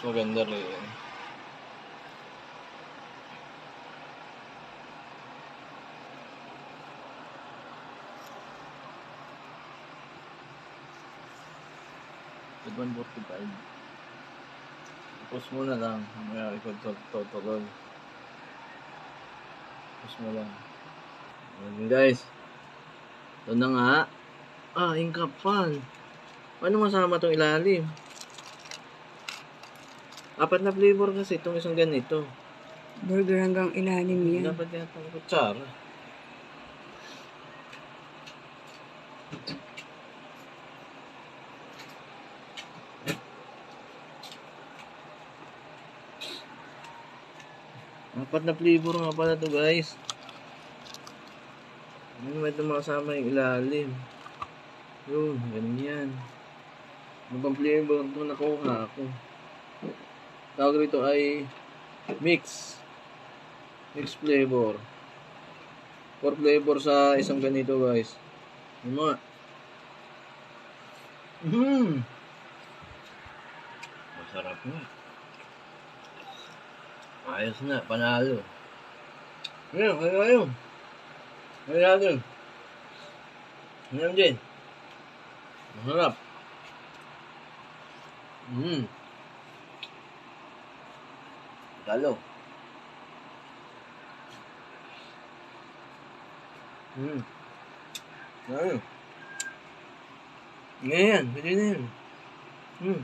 maganda rin. $145. Tapos mo na lang. Mamaya ikaw tutuloy. Tapos mo lang. Ayan guys. Ito na nga. Yung kapal. Paano masama itong ilalim? 4 na flavor kasi itong isang ganito. Burger hanggang ilalim yan. Dapat yata ang kutsara. Apat na flavor nga pala to guys. Ano may tumakasama yung ilalim. Yun, ganyan. Ano bang flavor ito nakuha ako? Tawag rito ay mix flavor. 4 flavor sa isang ganito guys. Yung mga masarap na. Ayos na, panalo. Ayan, ayun. Ayan natin. Ayan din. Masarap. Talo. Ayun. Ngayon, pwede na yun.